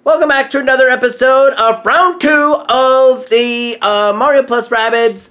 Welcome back to another episode of round 2 of the Mario plus Rabbids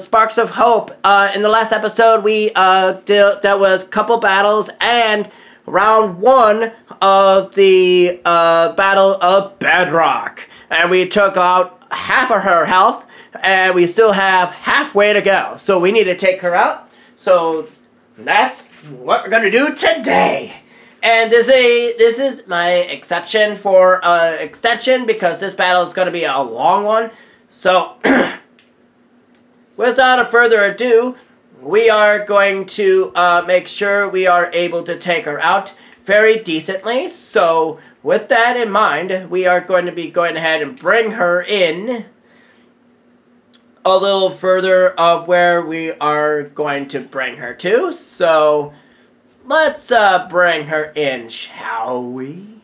Sparks of Hope. In the last episode, we dealt with a couple battles and round 1 of the Battle of Bedrock. And we took out half of her health, and we still have halfway to go. So we need to take her out. So that's what we're going to do today. And this is my exception for extension because this battle is going to be a long one. So, without further ado, we are going to make sure we are able to take her out very decently. So, with that in mind, we are going to be going ahead and bring her in a little further of where we are going to bring her to. So, let's bring her in, shall we?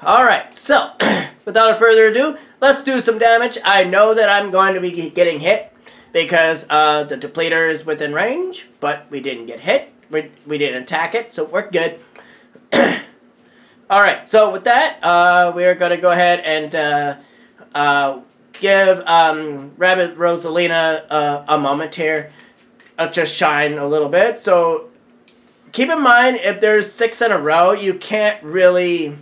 Alright, so, without further ado, let's do some damage. I know that I'm going to be getting hit because the depleter is within range, but we didn't get hit. We didn't attack it, so we're good. Alright, so with that, we're going to go ahead and give Rabbid Rosalina a moment here. Just shine a little bit, so keep in mind, if there's 6 in a row, you can't really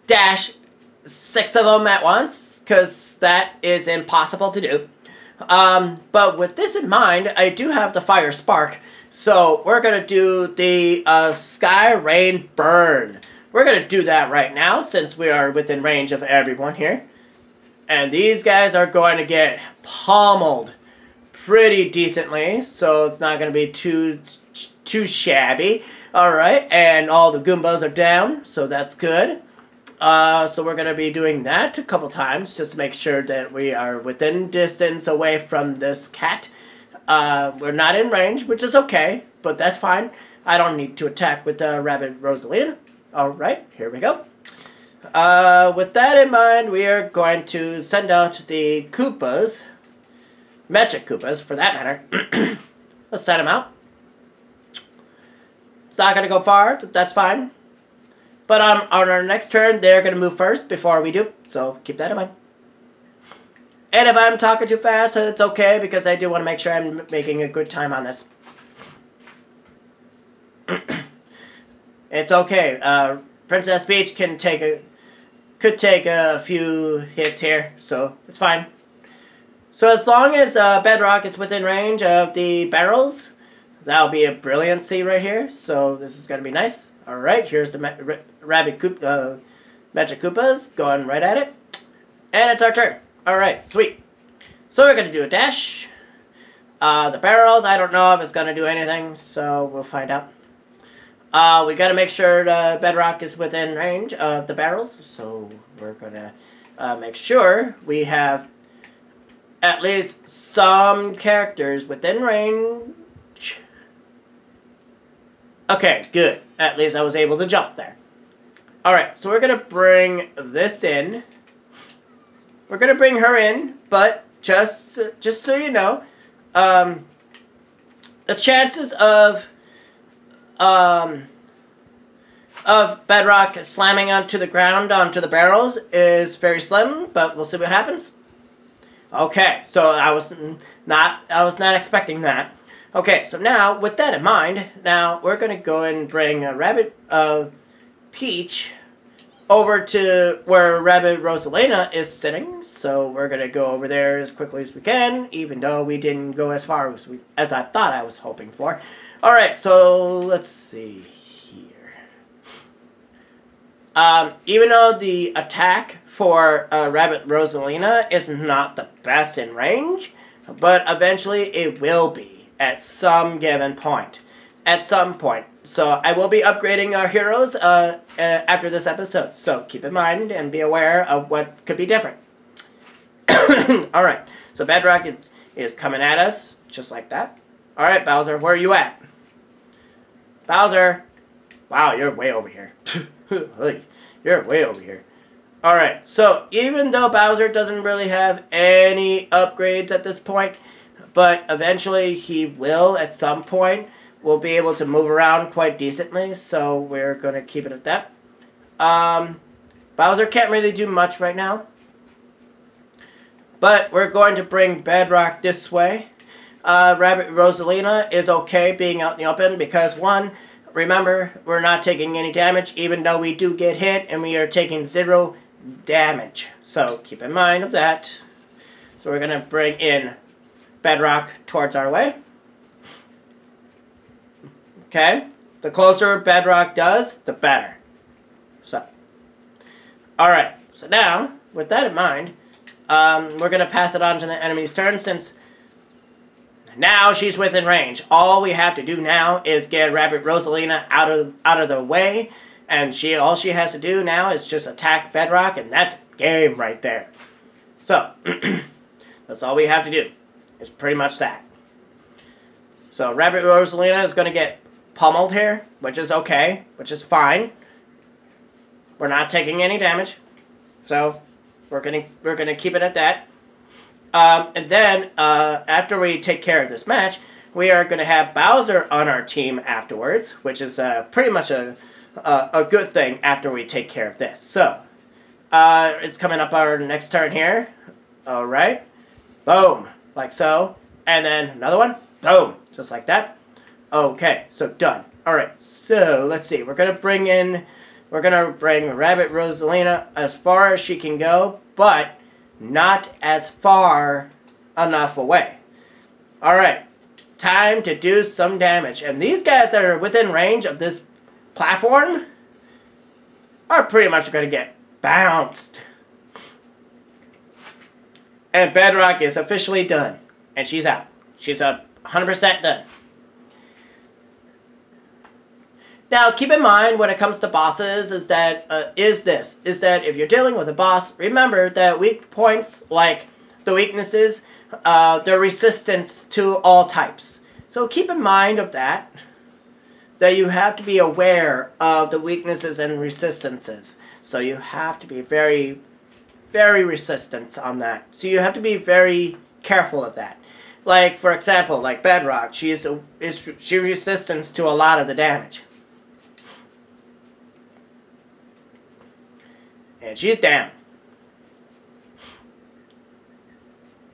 dash 6 of them at once, because that is impossible to do. But with this in mind, I do have the Fire Spark, so we're going to do the Sky Rain Burn. We're going to do that right now, since we are within range of everyone here. And these guys are going to get pummeled pretty decently, so it's not going to be too shabby. Alright, and all the Goombas are down, so that's good. So we're going to be doing that a couple times, just to make sure that we are within distance away from this cat. We're not in range, which is okay, but that's fine. I don't need to attack with Rabbid Rosalina. Alright, here we go. With that in mind, we are going to send out the Koopas. Magic Koopas, for that matter. Let's send them out. It's not going to go far, but that's fine. But on our next turn, they're going to move first before we do. So, keep that in mind. And if I'm talking too fast, it's okay, because I do want to make sure I'm making a good time on this. It's okay. Princess Peach could take a few hits here, so it's fine. So as long as Bedrock is within range of the barrels, that'll be a brilliancy right here. So this is gonna be nice. All right, here's the Magic Koopas going right at it, and it's our turn. All right, sweet. So we're gonna do a dash. The barrels, I don't know if it's gonna do anything, so we'll find out. We gotta make sure the Bedrock is within range of the barrels, so we're gonna make sure we have at least some characters within range. Okay, good. At least I was able to jump there. Alright, so we're gonna bring this in. We're gonna bring her in, but just so you know, the chances of Bedrock slamming onto the ground, onto the barrels, is very slim, but we'll see what happens. Okay, so I was not expecting that. Okay, so now, with that in mind, now we're going to go and bring Rabbid Peach over to where Rabbid Rosalina is sitting. So we're going to go over there as quickly as we can, even though we didn't go as far as I thought I was hoping for. Alright, so let's see here. Even though the attack for Rabbid Rosalina is not the best in range, but eventually it will be at some given point. At some point. So I will be upgrading our heroes after this episode. So keep in mind and be aware of what could be different. Alright, so Bedrock is coming at us, just like that. Alright, Bowser, where are you at? Bowser! Wow, you're way over here. You're way over here. Alright, so even though Bowser doesn't really have any upgrades at this point, but eventually he will at some point, we'll be able to move around quite decently, so we're going to keep it at that. Bowser can't really do much right now, but we're going to bring Bedrock this way. Rabbit Rosalina is okay being out in the open because, one, remember, we're not taking any damage, even though we do get hit, and we are taking 0 damage. So keep in mind of that. So we're going to bring in Bedrock towards our way. Okay? The closer Bedrock does, the better. So, alright. So now, with that in mind, we're going to pass it on to the enemy's turn since now she's within range. All we have to do now is get Rabbit Rosalina out of the way, and all she has to do now is just attack Bedrock, and that's game right there. So, that's all we have to do. It's pretty much that. So, Rabbit Rosalina is going to get pummeled here, which is okay, which is fine. We're not taking any damage, so we're gonna keep it at that. And then, after we take care of this match, we are going to have Bowser on our team afterwards, which is pretty much a good thing after we take care of this. So, it's coming up our next turn here. Alright. Boom. Like so. And then another one. Boom. Just like that. Okay. So, done. Alright. So, let's see. We're going to bring Rabbit Rosalina as far as she can go, but not as far enough away. Alright, time to do some damage. And these guys that are within range of this platform are pretty much going to get bounced. And Bedrock is officially done. And she's out. She's 100% done. Now, keep in mind when it comes to bosses is that if you're dealing with a boss, remember that weak points, like the weaknesses, they're resistance to all types. So keep in mind of that you have to be aware of the weaknesses and resistances. So you have to be very, very resistant on that. So you have to be very careful of that. Like, for example, like Bedrock, she's resistant to a lot of the damage. And she's down.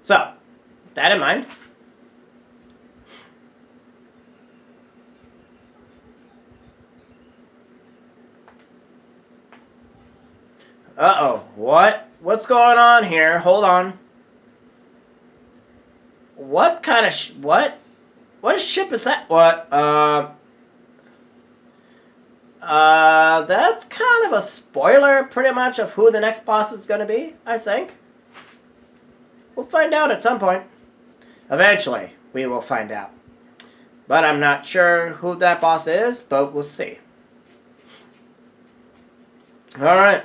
So, with that in mind, uh-oh, what's going on here? Hold on. What kind of what ship is that? That's kind of a spoiler, pretty much, of who the next boss is going to be, I think. We'll find out at some point. Eventually, we will find out. But I'm not sure who that boss is, but we'll see. Alright.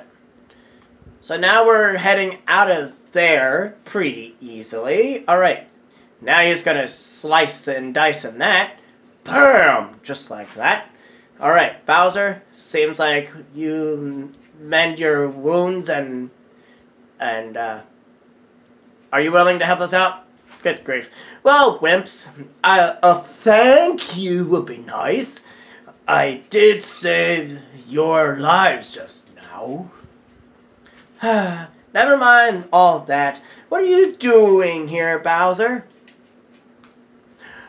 So now we're heading out of there pretty easily. Alright. Now he's going to slice and dice in that. Bam! Just like that. Alright, Bowser, seems like you mend your wounds and are you willing to help us out? Good grief. Well, wimps, a thank you would be nice. I did save your lives just now. Never mind all that. What are you doing here, Bowser?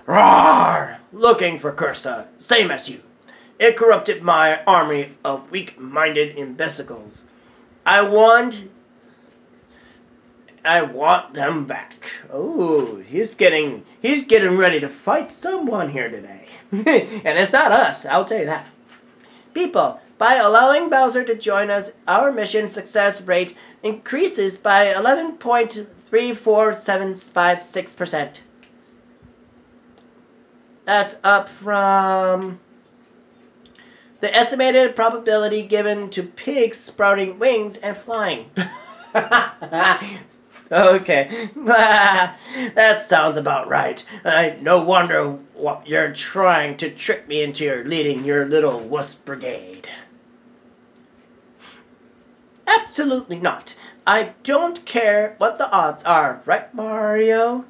Roar! Looking for Cursa, same as you. It corrupted my army of weak-minded imbeciles. I want them back. Oh, he's getting ready to fight someone here today. And it's not us, I'll tell you that. People, by allowing Bowser to join us, our mission success rate increases by 11.34756%. That's up from the estimated probability given to pigs sprouting wings and flying. Okay. That sounds about right. No wonder what you're trying to trick me into leading your little wuss brigade. Absolutely not. I don't care what the odds are, right, Mario?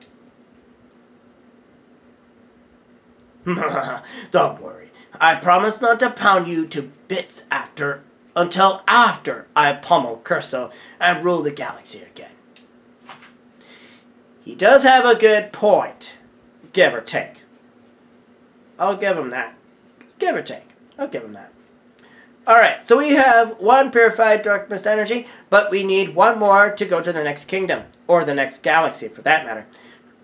Don't worry. I promise not to pound you to bits until after I pummel Curso and rule the galaxy again. He does have a good point, give or take. I'll give him that. Give or take. I'll give him that. Alright, so we have one purified dark mist energy, but we need one more to go to the next kingdom, or the next galaxy for that matter.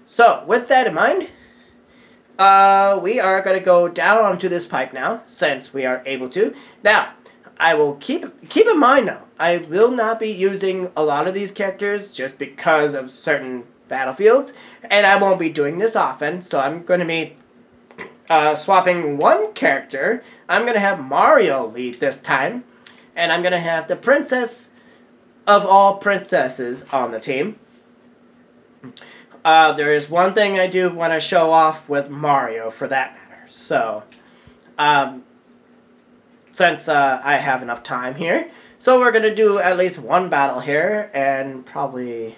So, with that in mind, we are going to go down onto this pipe now, since we are able to. Now, I will keep in mind now, I will not be using a lot of these characters just because of certain battlefields, and I won't be doing this often, so I'm going to be swapping one character. I'm going to have Mario lead this time, and I'm going to have the princess of all princesses on the team. There is one thing I do want to show off with Mario for that matter. So, since I have enough time here, so we're going to do at least one battle here, and probably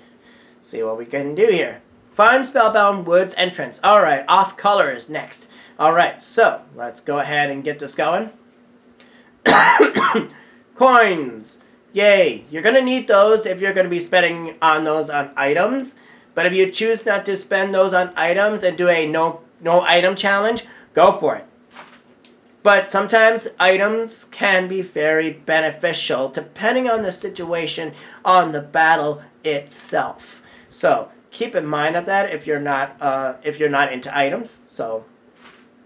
see what we can do here. Find Spellbound Woods entrance. Alright, off color is next. Alright, so let's go ahead and get this going. Coins. Yay. You're going to need those if you're going to be spending on those on items. But if you choose not to spend those on items and do a no item challenge, go for it. But sometimes items can be very beneficial depending on the situation on the battle itself. So keep in mind of that if you're not into items. So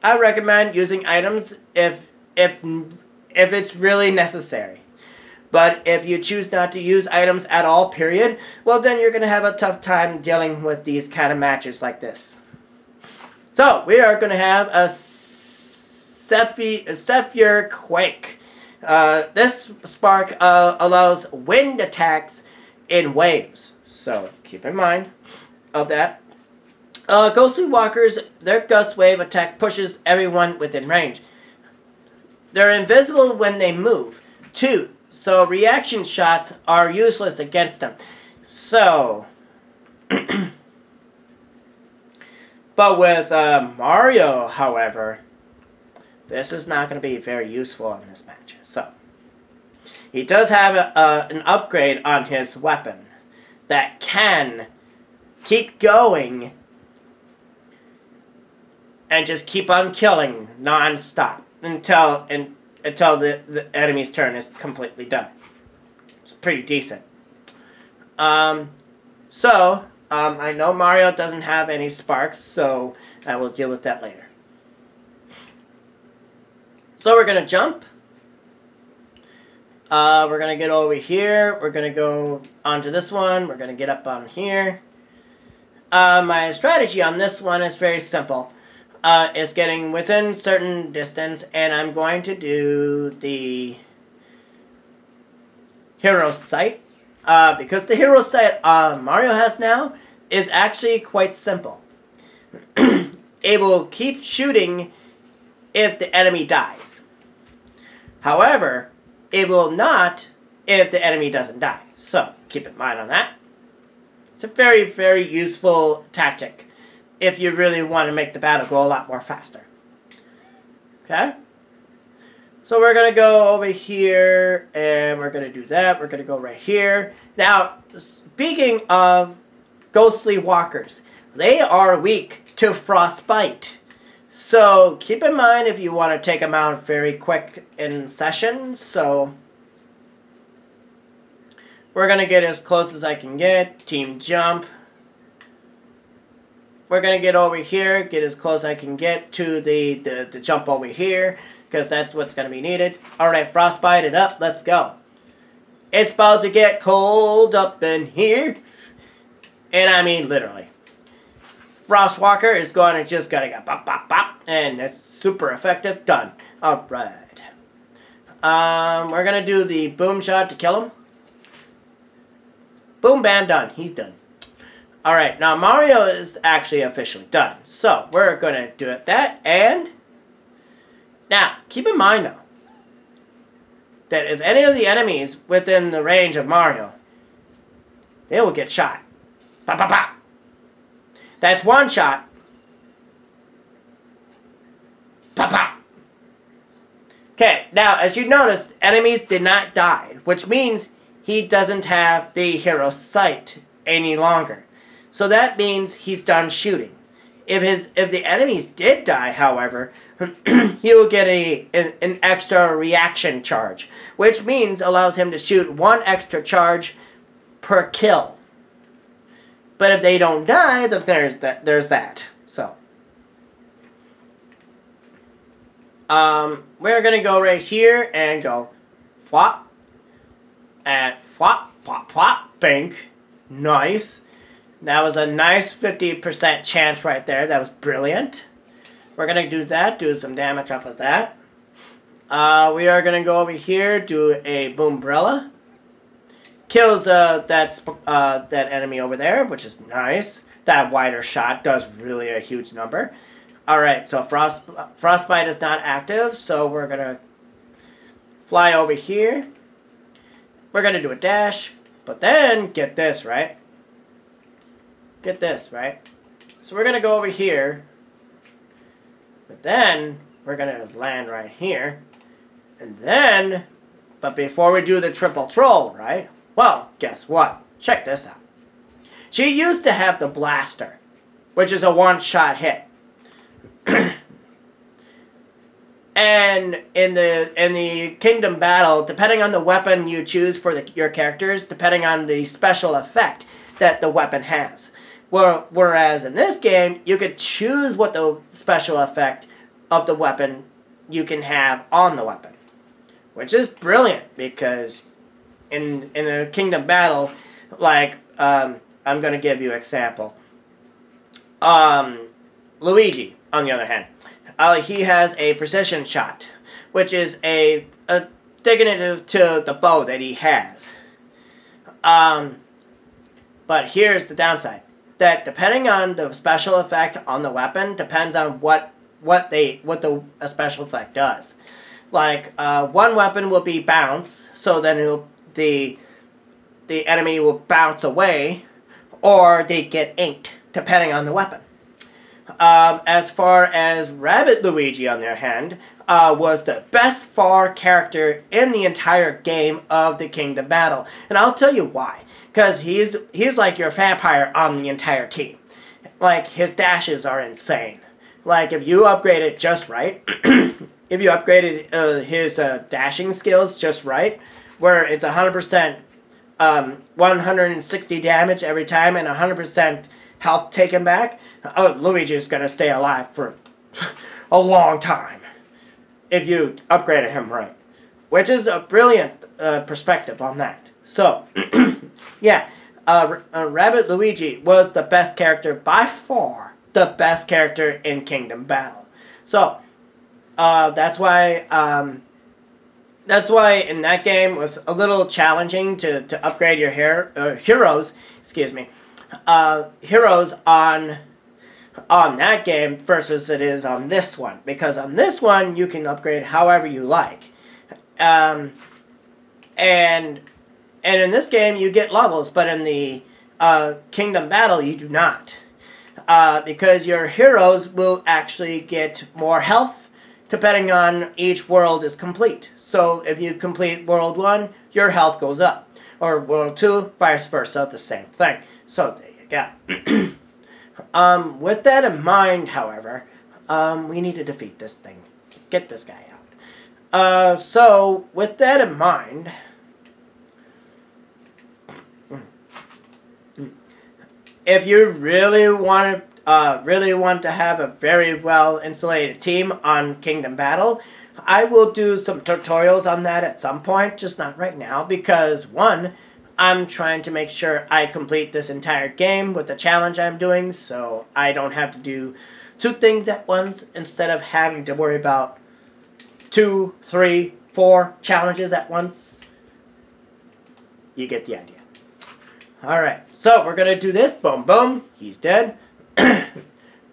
I recommend using items if it's really necessary. But if you choose not to use items at all, period, well then you're going to have a tough time dealing with these kind of matches like this. So we are going to have a Zephyr Quake. This spark allows wind attacks in waves. So keep in mind of that. Ghostly Walkers, their Gust Wave attack pushes everyone within range. They're invisible when they move, too, so reaction shots are useless against them. So, but with Mario, however, this is not going to be very useful in this match. So, he does have an upgrade on his weapon that can keep going and just keep on killing non-stop until the enemy's turn is completely done. It's pretty decent. I know Mario doesn't have any sparks, so I will deal with that later. So we're going to jump. We're going to get over here. We're going to go onto this one. We're going to get up on here. My strategy on this one is very simple. Is getting within certain distance, and I'm going to do the Hero Sight. Because the Hero Sight Mario has now is actually quite simple. It will keep shooting if the enemy dies. However, it will not if the enemy doesn't die. So, keep in mind on that. It's a very, very useful tactic if you really want to make the battle go a lot more faster. Okay? So we're going to go over here, and we're going to do that. We're going to go right here. Now, speaking of Ghostly Walkers, they are weak to Frostbite. So keep in mind if you want to take them out very quick in session. So we're going to get as close as I can get. Team Jump. We're going to get over here, get as close as I can get to the jump over here, because that's what's going to be needed. Alright, Frostbite it up, let's go. It's about to get cold up in here. And I mean literally. Frostwalker is going to just gotta go pop, pop, pop, and it's super effective. Done. Alright. We're going to do the boom shot to kill him. Boom, bam, done. He's done. Alright, now Mario is actually officially done. So, we're going to do it that, and now, keep in mind now, that if any of the enemies within the range of Mario, they will get shot. Pop, pop, pop. That's one shot. Pop, pop. Okay, now as you notice, enemies did not die, which means he doesn't have the hero sight any longer. So that means he's done shooting. If the enemies did die, however, he will get an extra reaction charge, which means allows him to shoot one extra charge per kill. But if they don't die, then there's that. So we're gonna go right here and go flop and flop, flop, flop, bink. Nice. That was a nice 50% chance right there. That was brilliant. We're going to do that. Do some damage off of that. We are going to go over here. Do a Boombrella. Kills that enemy over there, which is nice. That wider shot does really a huge number. Alright, so Frostbite is not active. So we're going to fly over here. We're going to do a dash. But then, get this, right? Get this, right? So we're going to go over here. But then, we're going to land right here. And then, but before we do the triple troll, right? Well, guess what? Check this out. She used to have the blaster, which is a one-shot hit. And in the Kingdom Battle, depending on the weapon you choose for your characters, depending on the special effect that the weapon has. Whereas in this game, you could choose what the special effect of the weapon you can have on the weapon. Which is brilliant, because in the Kingdom Battle, like, I'm going to give you an example. Luigi, on the other hand, he has a precision shot, which is a dignity to the bow that he has. But here's the downside. That depending on the special effect on the weapon depends on what the special effect does. Like one weapon will be bounce, so then the enemy will bounce away, or they get inked depending on the weapon. As far as Rabbit Luigi, on the other hand, was the best far character in the entire game of the Kingdom Battle, and I'll tell you why. Because he's like your vampire on the entire team. Like, his dashes are insane. Like, if you upgrade it just right, if you upgraded his dashing skills just right, where it's 100%, 160 damage every time and 100% health taken back, Luigi's going to stay alive for a long time if you upgraded him right. Which is a brilliant perspective on that. So, yeah, Rabbit Luigi was the best character, by far, the best character in Kingdom Battle. So, that's why in that game was a little challenging to upgrade your heroes, excuse me, heroes on that game versus it is on this one. Because on this one, you can upgrade however you like. And in this game, you get levels, but in the Kingdom Battle, you do not. Because your heroes will actually get more health, depending on each world is complete. So, if you complete World 1, your health goes up. Or World 2, vice versa, the same thing. So, there you go. With that in mind, however, we need to defeat this thing. Get this guy out. So, with that in mind, if you really want to have a very well insulated team on Kingdom Battle, I will do some tutorials on that at some point, just not right now, because one, I'm trying to make sure I complete this entire game with the challenge I'm doing, so I don't have to do 2 things at once instead of having to worry about 2, 3, 4 challenges at once. You get the idea. Alright, so we're going to do this. Boom, boom. He's dead.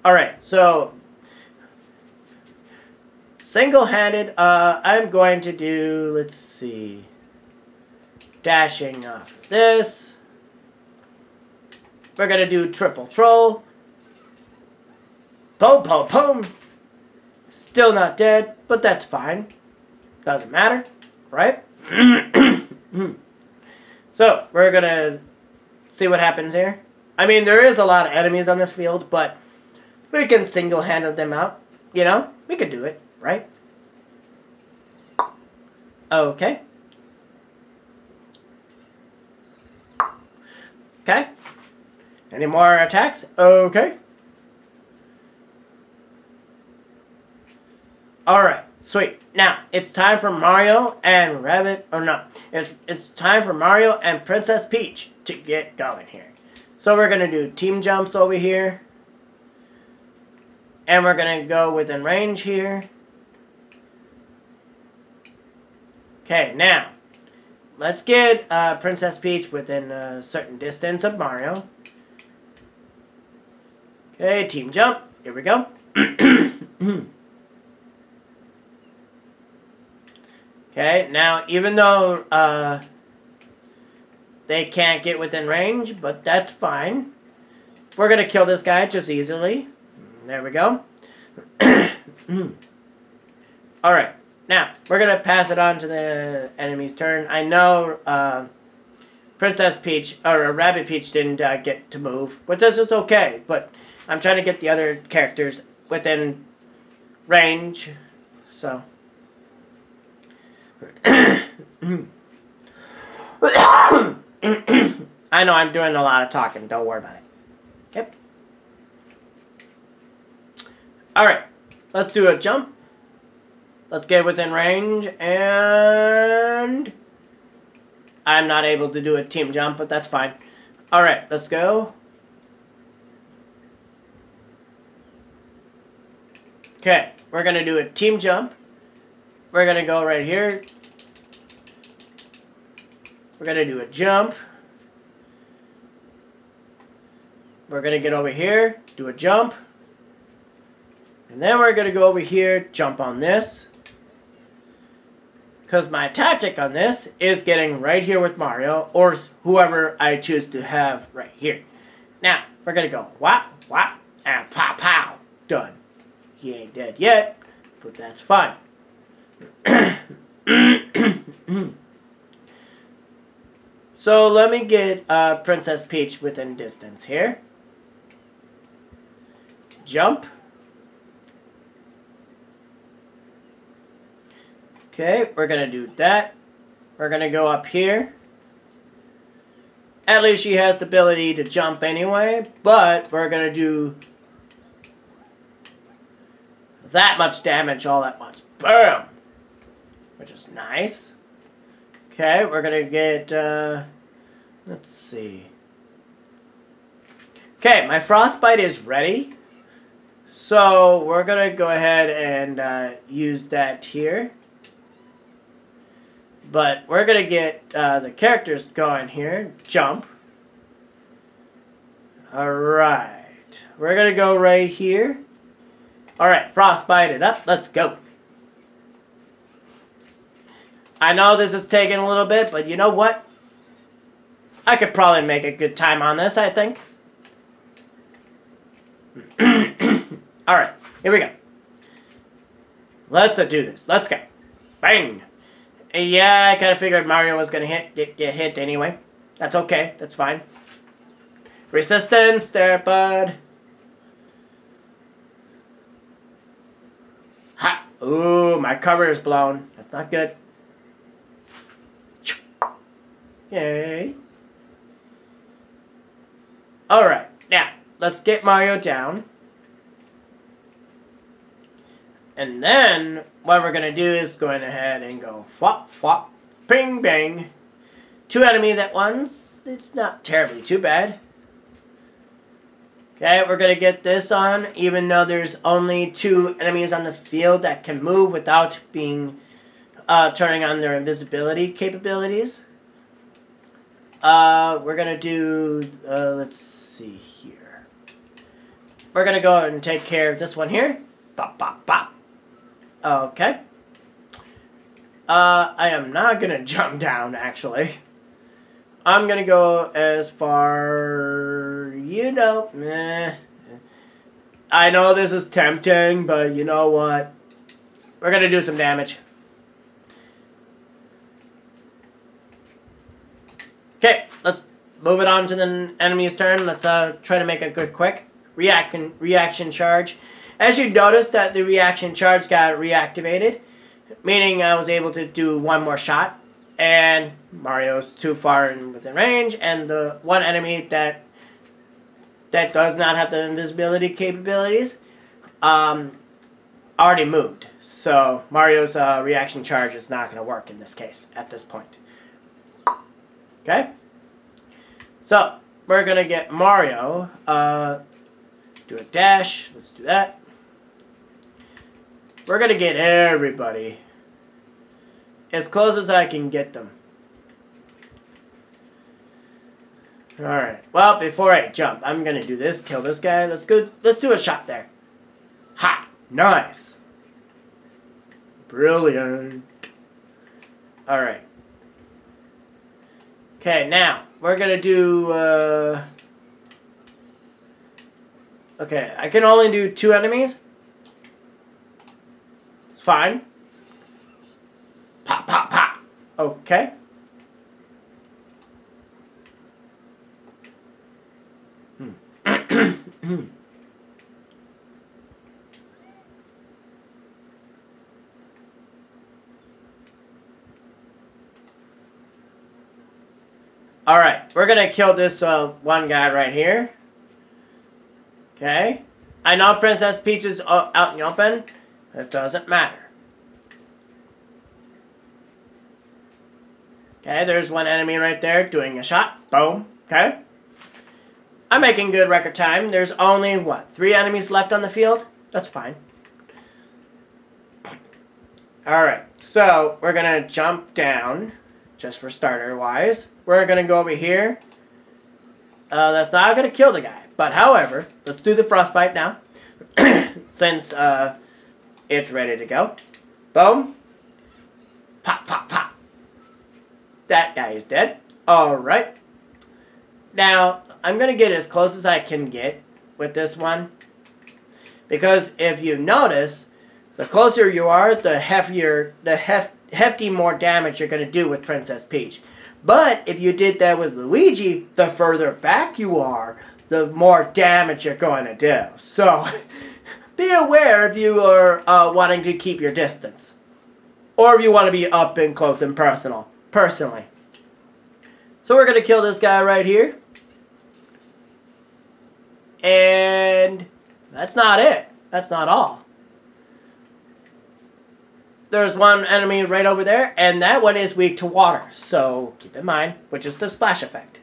Alright, so single-handed, I'm going to do, let's see, dashing off this. We're going to do triple troll. Boom, boom, boom. Still not dead, but that's fine. Doesn't matter, right? So, we're going to see what happens here. I mean, there is a lot of enemies on this field, but we can single-handed them out. You know, we could do it, right? Okay. Okay. Any more attacks? Okay. Alright, sweet. Now, it's time for Mario and Rabbit, or no, it's time for Mario and Princess Peach to get going here. So we're going to do team jumps over here. And we're going to go within range here. Okay, now, let's get Princess Peach within a certain distance of Mario. Okay, team jump. Here we go. Okay, now, even though they can't get within range, but that's fine. We're going to kill this guy just easily. There we go. Alright, now, we're going to pass it on to the enemy's turn. I know Princess Peach, or Rabbit Peach didn't get to move, but this is okay. But I'm trying to get the other characters within range, so... I know I'm doing a lot of talking. Don't worry about it. Okay. Alright. Let's do a jump. Let's get within range. And... I'm not able to do a team jump, but that's fine. Alright. Let's go. Okay. We're going to do a team jump. We're going to go right here. We're going to do a jump. We're going to get over here, do a jump. And then we're going to go over here, jump on this. Because my tactic on this is getting right here with Mario, or whoever I choose to have right here. Now, we're going to go whap, whap, and pow, pow. Done. He ain't dead yet, but that's fine. So let me get Princess Peach within distance here. Jump. Okay, we're going to do that. We're going to go up here. At least she has the ability to jump anyway, but we're going to do that much damage all at once. Boom! Which is nice. Okay, we're going to get, let's see. Okay, my Frostbite is ready. So, we're going to go ahead and use that here. But we're going to get the characters going here. Jump. Alright. We're going to go right here. Alright, Frostbite it up. Let's go. I know this is taking a little bit, but you know what? I could probably make a good time on this, I think. Alright, here we go. Let's do this. Let's go. Bang! Yeah, I kind of figured Mario was going to get hit anyway. That's okay. That's fine. Resistance there, bud. Ha! Ooh, my cover is blown. That's not good. Yay. Alright, now, let's get Mario down. And then, what we're going to do is go ahead and go flop, flop, ping, bang. 2 enemies at once. It's not terribly too bad. Okay, we're going to get this on, even though there's only 2 enemies on the field that can move without being, turning on their invisibility capabilities. We're going to do, let's see here. We're going to go ahead and take care of this one here. Bop, bop, bop. Okay. I am not gonna jump down, actually. I'm gonna go as far, I know this is tempting, but you know what? We're gonna do some damage. Okay, let's move it on to the enemy's turn. Let's try to make a good quick reaction charge. As you notice that the reaction charge got reactivated, meaning I was able to do one more shot, and Mario's too far within range, and the one enemy that does not have the invisibility capabilities already moved. So Mario's reaction charge is not going to work in this case at this point. Okay? So we're going to get Mario, do a dash. Let's do that. We're going to get everybody as close as I can get them. Alright. Well, before I jump, I'm going to do this. Kill this guy. Let's do a shot there. Ha! Nice. Brilliant. Alright. Okay, now, we're going to do... Okay, I can only do 2 enemies. It's fine. Pop, pop, pop. Okay. Alright, we're gonna kill this one guy right here. Okay. I know Princess Peach is out in the open. It doesn't matter. Okay, there's one enemy right there doing a shot. Boom. Okay. I'm making good record time. There's only, what, 3 enemies left on the field? That's fine. Alright, so we're going to jump down, just for starter-wise. We're going to go over here. That's not going to kill the guy. But, however, let's do the frostbite now, since it's ready to go. Boom. Pop, pop, pop. That guy is dead. Alright. Now, I'm going to get as close as I can get with this one. Because if you notice, the closer you are, the hefty more damage you're going to do with Princess Peach. But if you did that with Luigi, the further back you are, the more damage you're going to do. So, be aware if you are wanting to keep your distance. Or if you want to be up and close and personally. So we're going to kill this guy right here. And that's not it. That's not all. There's one enemy right over there, and that one is weak to water. So keep in mind, which is the splash effect.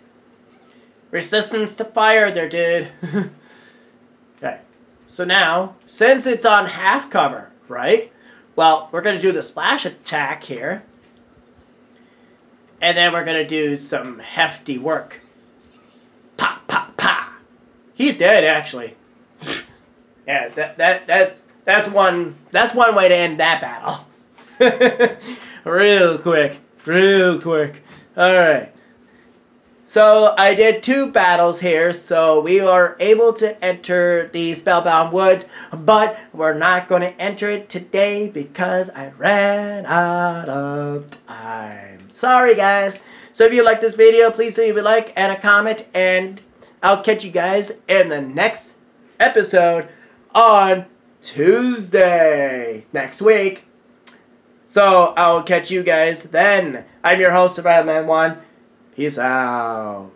Resistance to fire there, dude. Okay. So now, since it's on half cover, right? Well, we're going to do the splash attack here. And then we're going to do some hefty work. Pop, pop, pop. He's dead, actually. Yeah, that's one way to end that battle. Real quick. Alright. So, I did 2 battles here, so we are able to enter the Spellbound Woods, but we're not going to enter it today because I ran out of time. Sorry, guys. So, if you like this video, please leave a like and a comment, and I'll catch you guys in the next episode on Tuesday next week. So, I'll catch you guys then. I'm your host, SurvivalMan1. Peace out.